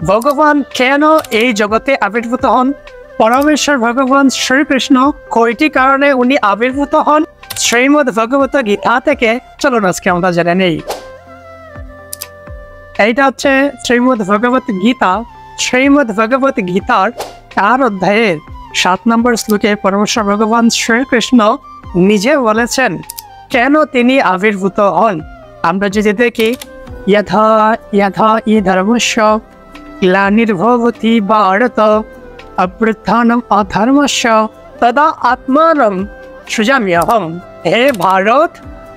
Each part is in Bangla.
ভগবান কেন এই জগতে আবির্ভূত হন? পরমেশ্বর ভগবান শ্রীকৃষ্ণ কয়টি কারণে উনি আবির্ভূত হন? শ্রীমদ্ ভগবত গীতা থেকে চলুন আজকে আমরা জেনে নেই। এইটা হচ্ছে শ্রীমদ্ ভগবত গীতা। শ্রীমদ্ ভগবত গীতার 4 অধ্যায়ের 7 নম্বর শ্লোকে পরমেশ্বর ভগবান শ্রীকৃষ্ণ নিজে বলেছেন কেন তিনি আবির্ভূত হন। আমরা যদি দেখি, যথা যথা ই ধর্মস্য গ্লানির্ভবতি ভারত অভ্যুত্থানম অধর্মস্য তদা আত্মানম সৃজাম্যহম। হে ভারত,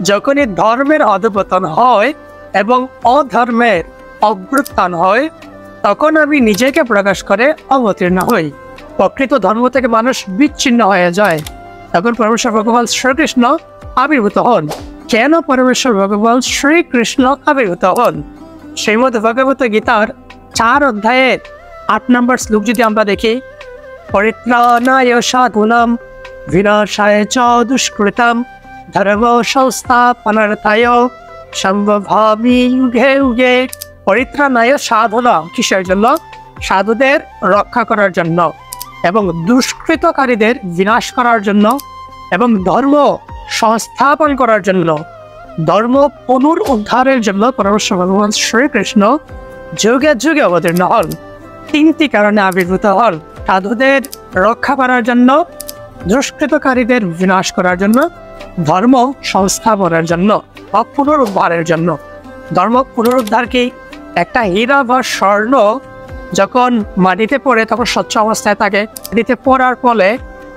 যখনই ধর্মের অধঃপতন হয় এবং অধর্মের অভ্যুত্থান হয়, তখন আমি নিজেকে প্রকাশ করে অবতীর্ণ হই। প্রকৃত ধর্ম থেকে মানুষ বিচ্ছিন্ন হয়ে যায়, তখন পরমেশ্বর ভগবান শ্রীকৃষ্ণ আবির্ভূত হন। কেন পরমেশ্বর ভগবান শ্রীকৃষ্ণ আবির্ভূত হন? শ্রীমদ্ ভগবত গীতার 4 অধ্যায়ের 8 নম্বর শ্লোক যদি আমরা দেখি, পরিত্রাণায় সাধুনাম বিনাশায় চ দুষ্কৃতাম ধর্ম সংস্থাপনার্থায় সম্ভবামি যুগে যুগে। পরিত্রাণায় সাধনা কিসের জন্য? সাধুদের রক্ষা করার জন্য এবং দুষ্কৃতকারীদের বিনাশ করার জন্য এবং ধর্ম সংস্থাপন করার জন্য, ধর্ম পুনরুদ্ধারের জন্য পরমেশ্বর ভগবান শ্রীকৃষ্ণ যুগে যুগে অবতীর্ণ হন। 3টি কারণে আবির্ভূত হন: সাধুদের রক্ষা করার জন্য, দুষ্কৃতকারীদের বিনাশ করার জন্য, ধর্ম সংস্থাপনের জন্য বা পুনরুদ্ধারের জন্য। ধর্ম পুনরুদ্ধার কি? একটা হীরা বা স্বর্ণ যখন মাটিতে পড়ে তখন স্বচ্ছ অবস্থায় থাকে। মাটিতে পড়ার ফলে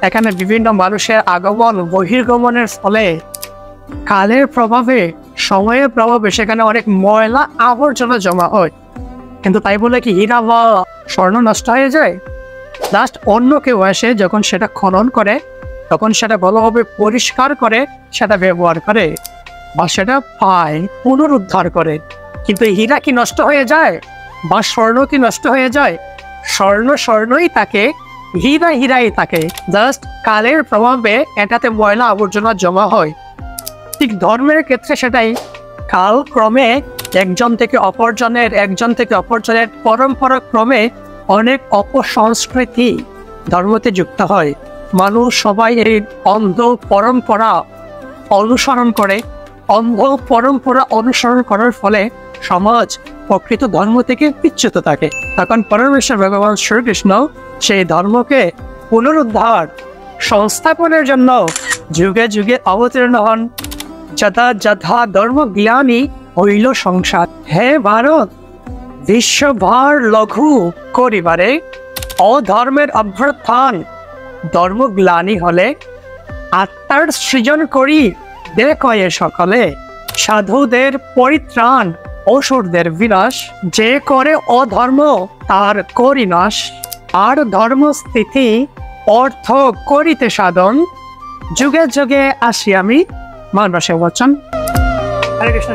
এখানে বিভিন্ন মানুষের আগমন বহির্গমনের ফলে কালের প্রভাবে, সময়ের প্রভাবে সেখানে অনেক ময়লা আবর্জনা জমা হয়। কিন্তু তাই বলে কি হীরা বা স্বর্ণ নষ্ট হয়ে যায়? জাস্ট অন্য কেউ এসে যখন সেটা খনন করে, তখন সেটা ভালোভাবে পরিষ্কার করে সেটা ব্যবহার করে বা সেটা পায়, পুনরুদ্ধার করে। কিন্তু হীরা কি নষ্ট হয়ে যায় বা স্বর্ণ কি নষ্ট হয়ে যায়? স্বর্ণ স্বর্ণই থাকে, হীরা হীরাই থাকে, জাস্ট কালের প্রভাবে এটাতে ময়লা আবর্জনা জমা হয়। ঠিক ধর্মের ক্ষেত্রে সেটাই, কালক্রমে একজন থেকে অপরজনের পরম্পরা ক্রমে অনেক অপসংস্কৃতি ধর্মতে যুক্ত হয়। মানুষ সবাই এই অন্ধ পরম্পরা অনুসরণ করে। অন্ধ পরম্পরা অনুসরণ করার ফলে সমাজ প্রকৃত ধর্ম থেকে বিচ্যুত থাকে। তখন পরমেশ্বর ভগবান শ্রীকৃষ্ণ সেই ধর্মকে পুনরুদ্ধার সংস্থাপনের জন্য যুগে যুগে অবতীর্ণ হন। যথা যথা ধর্ম জ্ঞানী হইল সংসার। হে ভারত, বিশ্বভার লঘু করিবারে অধর্মের অভ্যুত্থান ধর্মগ্লানি হলে আত্মার সৃজন করি দেখয়ে সকলে। সাধুদের পরিত্রাণ অসুরদের বিনাশ, যে করে অধর্ম তার করি নাশ। আর ধর্মস্থিতি অর্থ করিতে সাধন, যুগে যুগে আসি আমি মানবাসে বচন। হরে কৃষ্ণ।